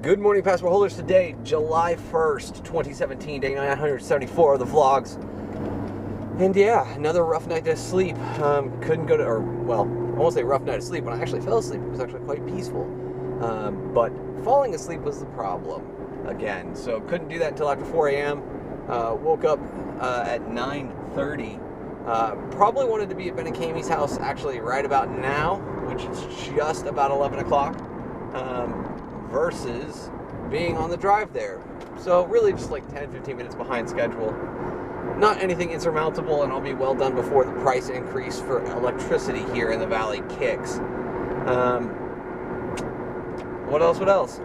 Good morning, passport holders. Today, July 1st, 2017, day 974 of the vlogs. And yeah, another rough night to sleep. Couldn't go to, I won't say rough night to sleep. When I actually fell asleep, it was actually quite peaceful. But falling asleep was the problem again. So couldn't do that until after 4 a.m. Woke up at 9:30. Probably wanted to be at Ben and Kamie's house actually right about now, which is just about 11 o'clock. Versus being on the drive there. So really just like 10-15 minutes behind schedule. Not anything insurmountable, and I'll be well done before the price increase for electricity here in the valley kicks. What else?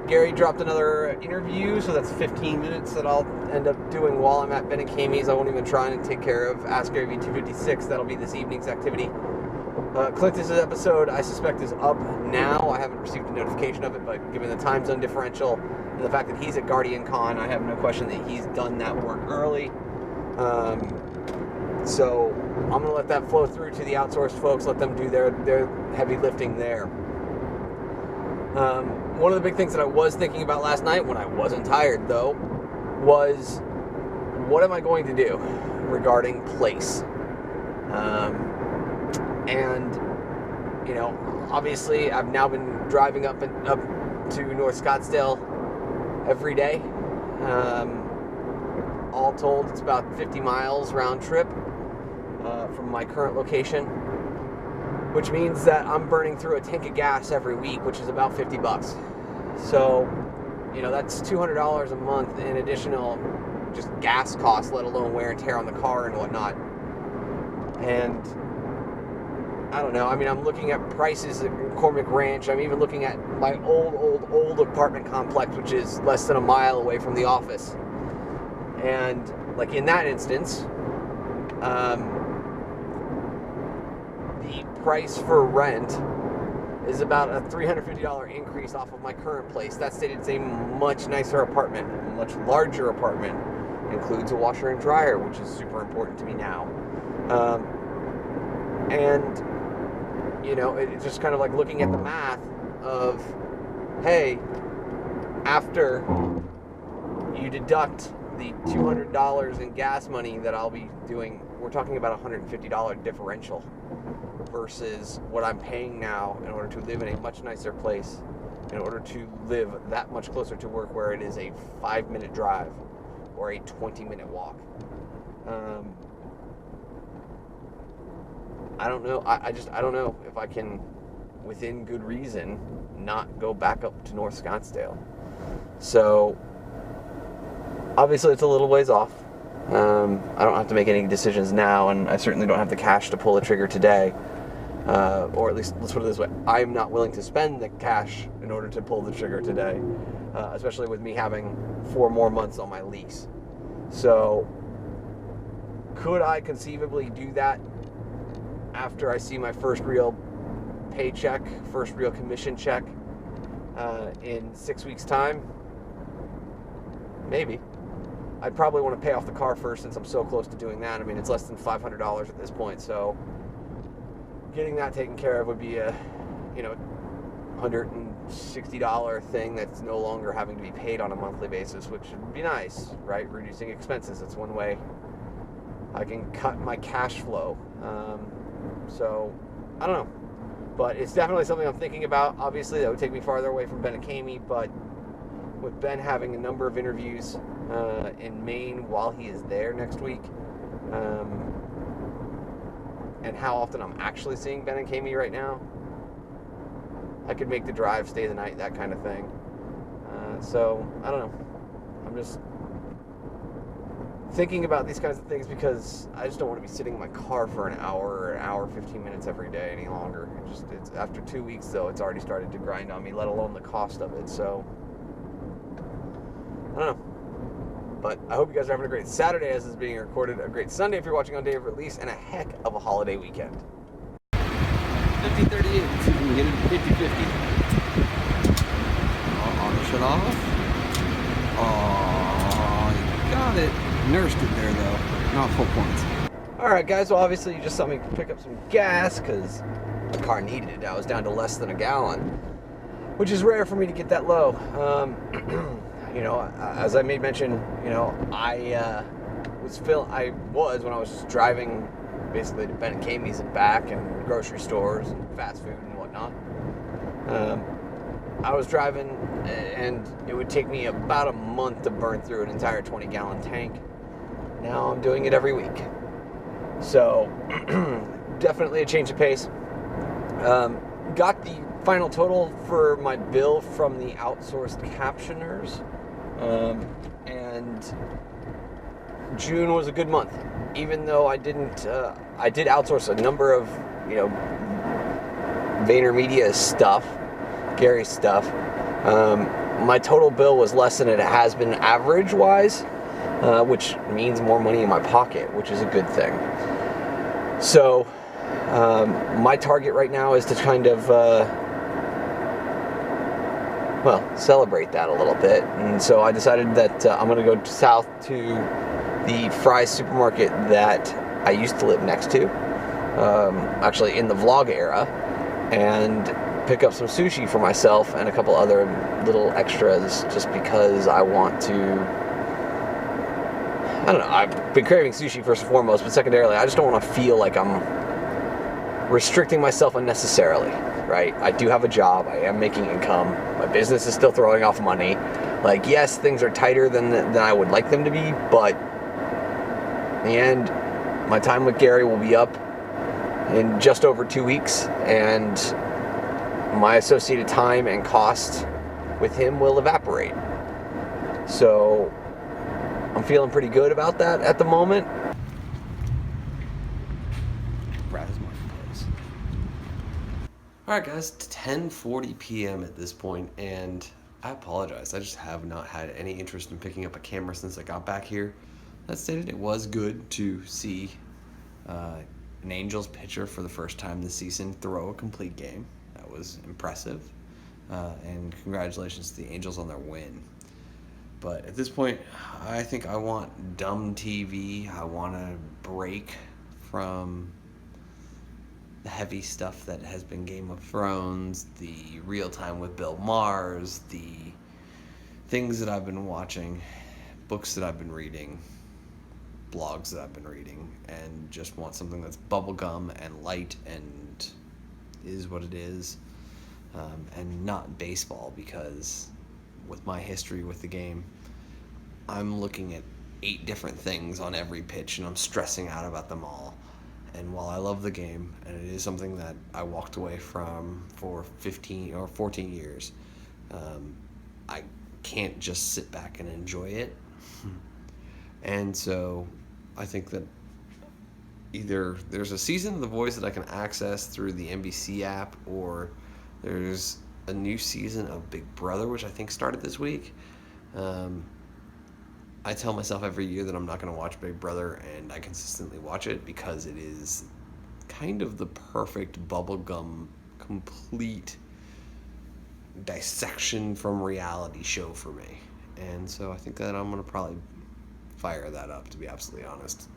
Gary dropped another interview, so that's 15 minutes that I'll end up doing while I'm at Ben and Kamie's. I won't even try to take care of Ask Gary V256. That'll be this evening's activity. Clinton's episode, I suspect, is up now. I haven't received a notification of it, but given the time zone differential and the fact that he's at Guardian Con, I have no question that he's done that work early. So I'm going to let that flow through to the outsourced folks, let them do their heavy lifting there. One of the big things that I was thinking about last night, when I wasn't tired though, was what am I going to do regarding place? And, you know, obviously I've now been driving up to North Scottsdale every day. All told, it's about 50 miles round trip from my current location, which means that I'm burning through a tank of gas every week, which is about $50. So, you know, that's $200 a month in additional just gas costs, let alone wear and tear on the car and whatnot. And I don't know. I mean, I'm looking at prices at McCormick Ranch. I'm even looking at my old apartment complex, which is less than a mile away from the office. And, like, in that instance, the price for rent is about a $350 increase off of my current place. That stated it's a much nicer apartment, a much larger apartment. Includes a washer and dryer, which is super important to me now. And you know, it's just kind of like looking at the math of, hey, after you deduct the $200 in gas money that I'll be doing, we're talking about a $150 differential versus what I'm paying now in order to live in a much nicer place, in order to live that much closer to work where it is a 5-minute drive or a 20-minute walk. I don't know. I don't know if I can, within good reason, not go back up to North Scottsdale. So, obviously it's a little ways off. I don't have to make any decisions now, and I certainly don't have the cash to pull the trigger today. Or at least, let's put it this way, I'm not willing to spend the cash in order to pull the trigger today, especially with me having 4 more months on my lease. So, could I conceivably do that after I see my first real paycheck, first real commission check in 6 weeks' time? Maybe. I'd probably want to pay off the car first since I'm so close to doing that. I mean, it's less than $500 at this point, so getting that taken care of would be a, you know, $160 thing that's no longer having to be paid on a monthly basis, which would be nice, right? Reducing expenses. That's one way I can cut my cash flow. So, I don't know. But it's definitely something I'm thinking about. Obviously, that would take me farther away from Ben and Kamie, but with Ben having a number of interviews in Maine while he is there next week, and how often I'm actually seeing Ben and Kamie right now, I could make the drive, stay the night, that kind of thing. So, I don't know. I'm just thinking about these kinds of things because I just don't want to be sitting in my car for an hour or an hour 15 minutes every day any longer. It's after 2 weeks though, it's already started to grind on me, let alone the cost of it. So I don't know. But I hope you guys are having a great Saturday as this is being recorded, a great Sunday if you're watching on day of release, and a heck of a holiday weekend. 50-38, see if we can get it 50-50. Auto shut off. Oh, you got it. Nursed it there though, not full points. Alright guys, well obviously you just saw me pick up some gas because the car needed it. I was down to less than a gallon. which is rare for me to get that low. As I made mention, I was when I was driving basically to Ben and Kamie's and back, and grocery stores and fast food and whatnot. I was driving, and it would take me about a month to burn through an entire 20-gallon tank. Now I'm doing it every week. So, definitely a change of pace. Got the final total for my bill from the outsourced captioners. And June was a good month. Even though I did outsource a number of, VaynerMedia stuff, Gary's stuff. My total bill was less than it has been average-wise, which means more money in my pocket, which is a good thing. So, my target right now is to kind of, celebrate that a little bit. And so I decided that I'm going to go south to the Fry's supermarket that I used to live next to, actually in the vlog era, and pick up some sushi for myself and a couple other little extras just because I want to. I don't know, I've been craving sushi first and foremost, but secondarily, I just don't want to feel like I'm restricting myself unnecessarily, right? I do have a job, I am making income, my business is still throwing off money. Like, yes, things are tighter than I would like them to be, but in the end, my time with Gary will be up in just over 2 weeks, and my associated time and cost with him will evaporate. So I'm feeling pretty good about that at the moment. Alright guys, it's 10:40 p.m. at this point, and I apologize. I just have not had any interest in picking up a camera since I got back here. That stated, it was good to see an Angels pitcher for the first time this season throw a complete game. That was impressive, and congratulations to the Angels on their win. But at this point, I think I want dumb TV. I want to break from the heavy stuff that has been Game of Thrones, the Real Time with Bill Maher's, the things that I've been watching, books that I've been reading, blogs that I've been reading, and just want something that's bubblegum and light and is what it is, and not baseball, because with my history with the game, I'm looking at 8 different things on every pitch, and I'm stressing out about them all. And while I love the game, and it is something that I walked away from for 15 or 14 years, I can't just sit back and enjoy it. And so I think that either there's a season of The Voice that I can access through the NBC app, or there's a new season of Big Brother, which I think started this week. I tell myself every year that I'm not going to watch Big Brother, and I consistently watch it because it is kind of the perfect bubblegum, complete dissection from reality show for me. And so I think that I'm going to probably fire that up, to be absolutely honest.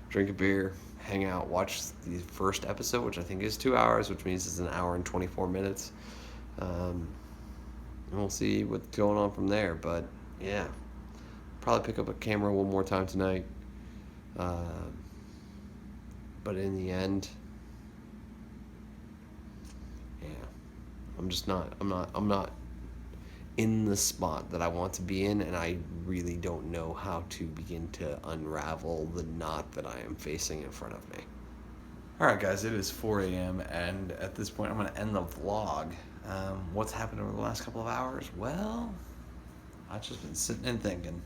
Drink a beer, hang out, watch the first episode, which I think is 2 hours, which means it's an hour and 24 minutes. And we'll see what's going on from there. But yeah, probably pick up a camera one more time tonight. But in the end, yeah, I'm not in the spot that I want to be in, and I really don't know how to begin to unravel the knot that I am facing in front of me. Alright guys, it is 4 a.m. and at this point I'm going to end the vlog. What's happened over the last couple of hours? Well, I've just been sitting and thinking,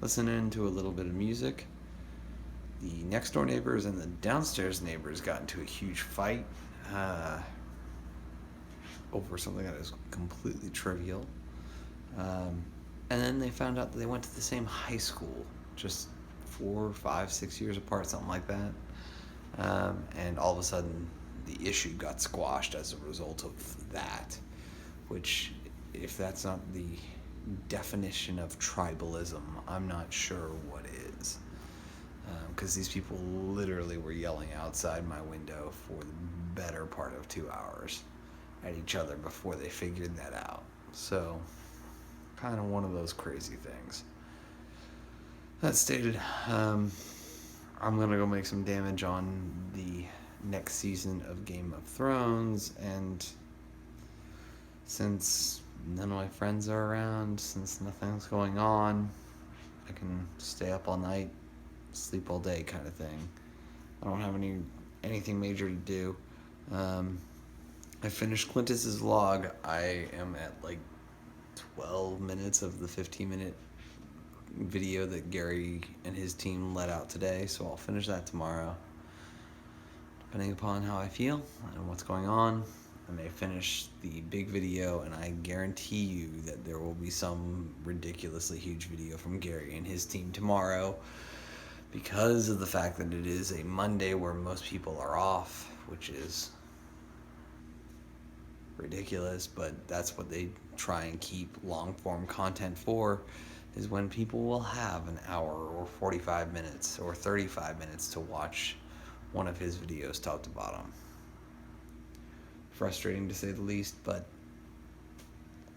listening to a little bit of music. The next door neighbors and the downstairs neighbors got into a huge fight over something that is completely trivial. And then they found out that they went to the same high school, just 4, 5, 6 years apart, something like that. And all of a sudden, the issue got squashed as a result of that, which, if that's not the definition of tribalism, I'm not sure what is. Because these people literally were yelling outside my window for the better part of 2 hours. at each other before they figured that out. So, kind of one of those crazy things. That stated, I'm gonna go make some damage on the next season of Game of Thrones, and since none of my friends are around, since nothing's going on, I can stay up all night, sleep all day, kind of thing. I don't have anything major to do. I finished Quintus's vlog. I am at like 12 minutes of the 15-minute video that Gary and his team let out today, so I'll finish that tomorrow. Depending upon how I feel and what's going on, I may finish the big video, and I guarantee you that there will be some ridiculously huge video from Gary and his team tomorrow, because of the fact that it is a Monday where most people are off, which is ridiculous, but that's what they try and keep long form content for, is when people will have an hour or 45 minutes or 35 minutes to watch one of his videos top to bottom. Frustrating to say the least, but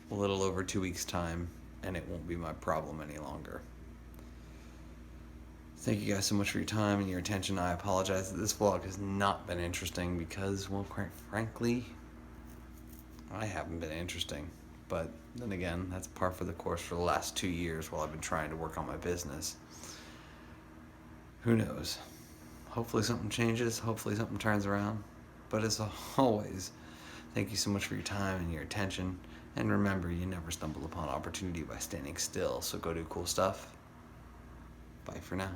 a little over 2 weeks time and it won't be my problem any longer. Thank you guys so much for your time and your attention. I apologize that this vlog has not been interesting because, well, quite frankly, I haven't been interesting. But then again, that's par for the course for the last 2 years while I've been trying to work on my business. Who knows? Hopefully something changes. Hopefully something turns around. But as always, thank you so much for your time and your attention. And remember, you never stumble upon opportunity by standing still. So go do cool stuff. Bye for now.